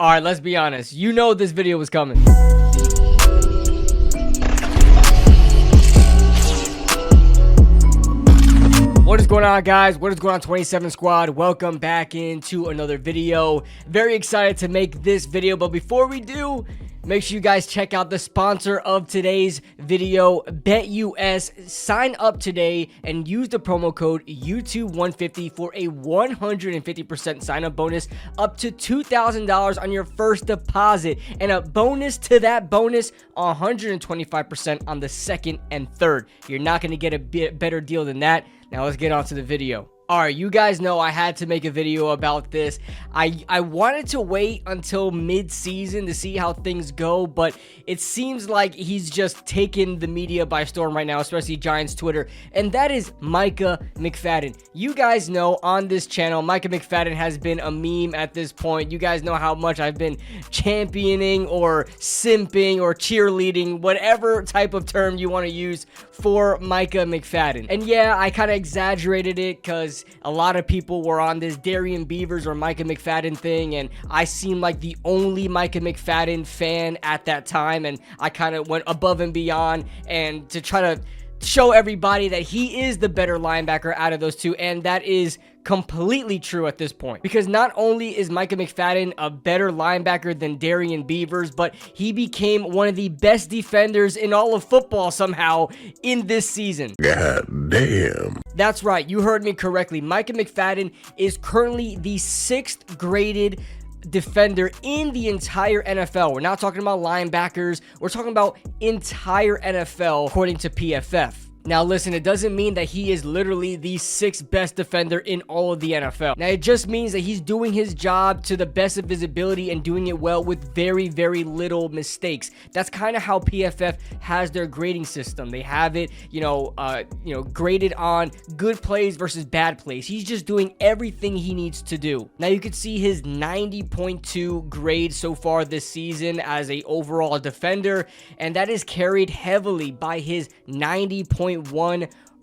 All right, let's be honest. You know this video was coming. What is going on, guys? What is going on, 27 Squad? Welcome back into another video. Very excited to make this video, but before we do, make sure you guys check out the sponsor of today's video, BetUS. Sign up today and use the promo code YouTube150 for a 150% sign-up bonus up to $2,000 on your first deposit. And a bonus to that bonus, 125% on the second and third. You're not going to get a better deal than that. Now let's get on to the video. Alright, you guys know I had to make a video about this. I wanted to wait until mid-season to see how things go, but it seems like he's just taken the media by storm right now, especially Giants Twitter, and that is Micah McFadden. You guys know on this channel, Micah McFadden has been a meme at this point. You guys know how much I've been championing or simping or cheerleading, whatever type of term you want to use for Micah McFadden. And yeah, I kind of exaggerated it because a lot of people were on this Darian Beavers or Micah McFadden thing, and I seemed like the only Micah McFadden fan at that time, and I kind of went above and beyond and to try to show everybody that he is the better linebacker out of those two, and that is completely true at this point, because not only is Micah McFadden a better linebacker than Darian Beavers, but he became one of the best defenders in all of football somehow in this season. God damn. That's right, you heard me correctly. Micah McFadden is currently the 6th graded defender in the entire NFL. We're not talking about linebackers, we're talking about entire NFL according to PFF. Now listen, it doesn't mean that he is literally the 6th best defender in all of the NFL. Now it just means that he's doing his job to the best of his ability and doing it well with very, very little mistakes. That's kind of how PFF has their grading system. They have it, graded on good plays versus bad plays. He's just doing everything he needs to do. Now you can see his 90.2 grade so far this season as a overall defender, and that is carried heavily by his 90.1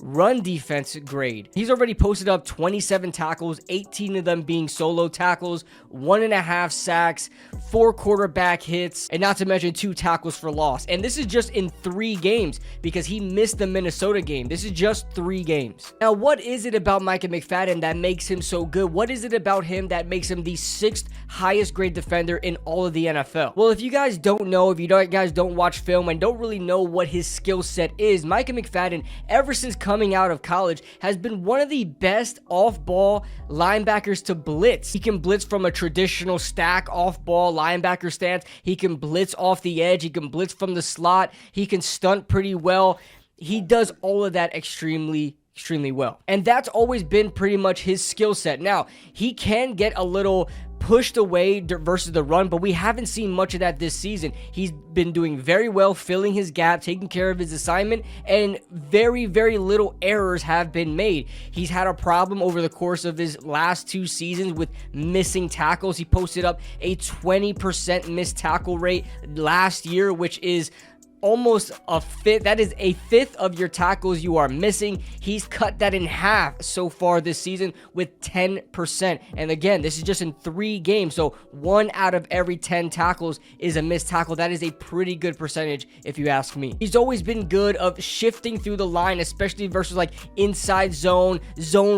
run defense grade. He's already posted up 27 tackles, 18 of them being solo tackles, 1.5 sacks, 4 quarterback hits, and not to mention 2 tackles for loss. And this is just in 3 games because he missed the Minnesota game. This is just 3 games. Now, what is it about Micah McFadden that makes him so good? What is it about him that makes him the 6th highest grade defender in all of the NFL? Well, if you guys don't know, if you guys don't watch film and don't really know what his skill set is, Micah McFadden, ever since coming out of college, has been one of the best off-ball linebackers to blitz. He can blitz from a traditional stack off-ball linebacker stance. He can blitz off the edge. He can blitz from the slot. He can stunt pretty well. He does all of that extremely well. And that's always been pretty much his skill set. Now, he can get a little pushed away versus the run, but we haven't seen much of that this season. He's been doing very well, filling his gap, taking care of his assignment, and very, very little errors have been made. He's had a problem over the course of his last 2 seasons with missing tackles. He posted up a 20% missed tackle rate last year, which is almost a fifth. That is a fifth of your tackles you are missing. He's cut that in half so far this season with 10%. And again, this is just in 3 games. So 1 out of every 10 tackles is a missed tackle. That is a pretty good percentage if you ask me. He's always been good of shifting through the line, especially versus like inside zone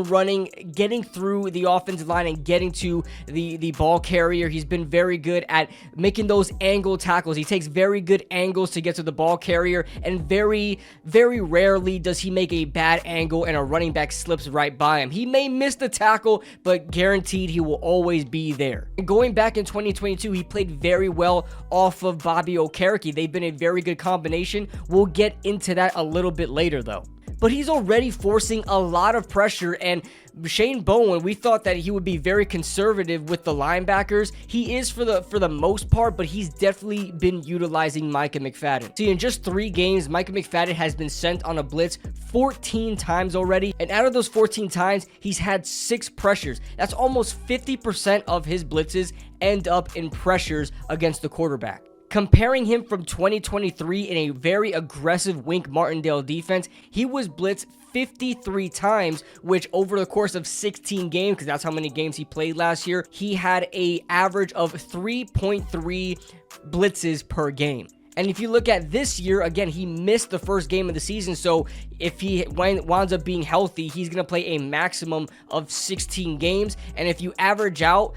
running, getting through the offensive line and getting to the ball carrier. He's been very good at making those angle tackles. He takes very good angles to get to the ball carrier, and very, very rarely does he make a bad angle and a running back slips right by him. He may miss the tackle, but guaranteed he will always be there. And going back in 2022, he played very well off of Bobby Okereke. They've been a very good combination. We'll get into that a little bit later though. But he's already forcing a lot of pressure, and Shane Bowen, we thought that he would be very conservative with the linebackers. He is for the most part, but he's definitely been utilizing Micah McFadden. See, in just 3 games, Micah McFadden has been sent on a blitz 14 times already, and out of those 14 times, he's had 6 pressures. That's almost 50% of his blitzes end up in pressures against the quarterback. Comparing him from 2023 in a very aggressive Wink Martindale defense, he was blitzed 53 times, which over the course of 16 games, because that's how many games he played last year, he had an average of 3.3 blitzes per game. And if you look at this year, again, he missed the first game of the season, so if he winds up being healthy, he's going to play a maximum of 16 games. And if you average out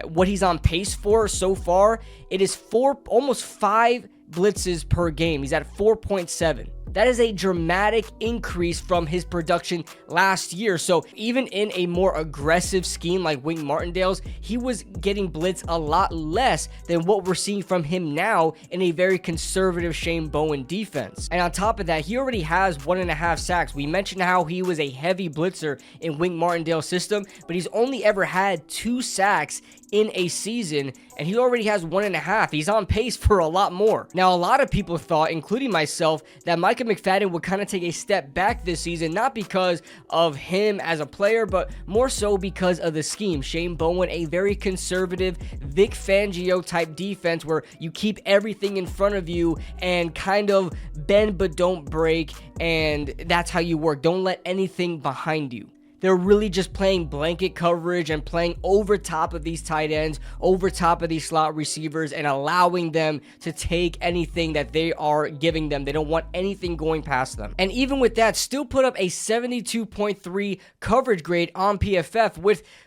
what he's on pace for so far, it is almost 5 blitzes per game. He's at 4.7. That is a dramatic increase from his production last year. So even in a more aggressive scheme like Wink Martindale's, he was getting blitzed a lot less than what we're seeing from him now in a very conservative Shane Bowen defense. And on top of that, he already has 1.5 sacks. We mentioned how he was a heavy blitzer in Wink Martindale's system, but he's only ever had 2 sacks in a season, and he already has 1.5. He's on pace for a lot more. Now, a lot of people thought, including myself, that Micah McFadden would kind of take a step back this season, not because of him as a player, but more so because of the scheme. Shane Bowen, a very conservative Vic Fangio type defense where you keep everything in front of you and kind of bend but don't break, and that's how you work. Don't let anything behind you. They're really just playing blanket coverage and playing over top of these tight ends, over top of these slot receivers, and allowing them to take anything that they are giving them. They don't want anything going past them. And even with that, still put up a 72.3 coverage grade on PFF,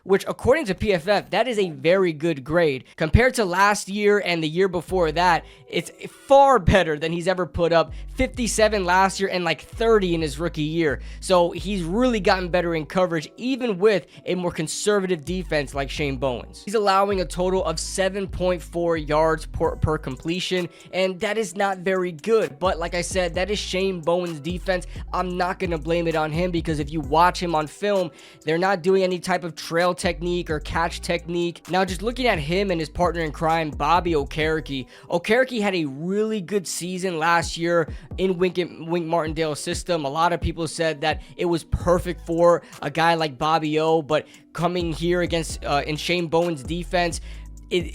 which according to PFF, that is a very good grade. Compared to last year and the year before that, it's far better than he's ever put up. 57 last year and like 30 in his rookie year. So he's really gotten better in coverage, even with a more conservative defense like Shane Bowen's. He's allowing a total of 7.4 yards per completion, and that is not very good. But like I said, that is Shane Bowen's defense. I'm not going to blame it on him, because if you watch him on film, they're not doing any type of trail technique or catch technique. Now, just looking at him and his partner in crime, Bobby Okereke. Okereke had a really good season last year in Wink Martindale's system. A lot of people said that it was perfect for a guy like Bobby O, but coming here against in Shane Bowen's defense,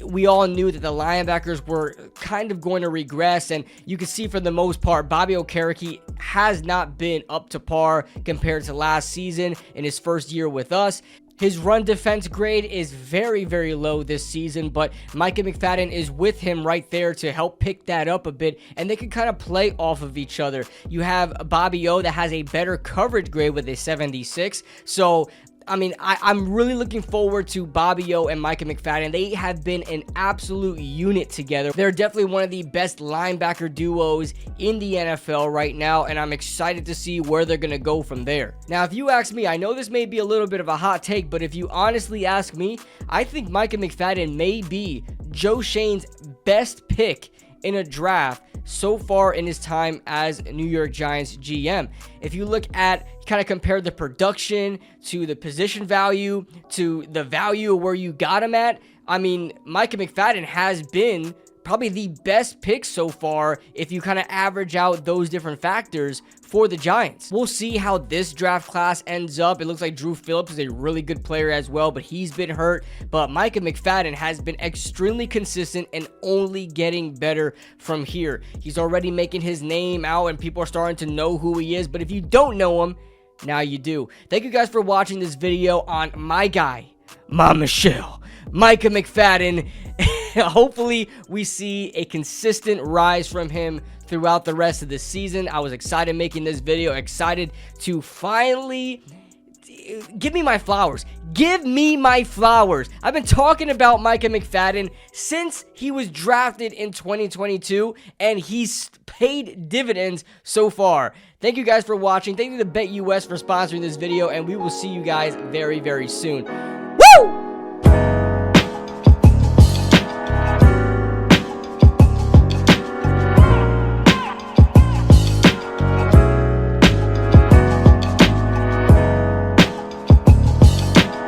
we all knew that the linebackers were kind of going to regress, and you can see for the most part, Bobby Okereke has not been up to par compared to last season in his first year with us. His run defense grade is very, very low this season, but Micah McFadden is with him right there to help pick that up a bit, and they can kind of play off of each other. You have Bobby O that has a better coverage grade with a 76, so I mean, I'm really looking forward to Bobby O and Micah McFadden. They have been an absolute unit together. They're definitely one of the best linebacker duos in the NFL right now, and I'm excited to see where they're going to go from there. Now, if you ask me, I know this may be a little bit of a hot take, but if you honestly ask me, I think Micah McFadden may be Joe Schoen's best pick in a draft so far in his time as New York Giants GM. If you look at, kind of compare the production to the position value to the value of where you got him at, I mean, Micah McFadden has been probably the best pick so far if you kind of average out those different factors for the Giants. We'll see how this draft class ends up. It looks like Drew Phillips is a really good player as well, but he's been hurt. But Micah McFadden has been extremely consistent and only getting better from here. He's already making his name out and people are starting to know who he is. But if you don't know him, now you do. Thank you guys for watching this video on my guy, Michelle, Micah McFadden. Hopefully we see a consistent rise from him throughout the rest of the season. I was excited making this video, excited to finally give me my flowers. Give me my flowers. I've been talking about Micah McFadden since he was drafted in 2022, and he's paid dividends so far. Thank you guys for watching. Thank you to BetUS for sponsoring this video, and we will see you guys very, very soon.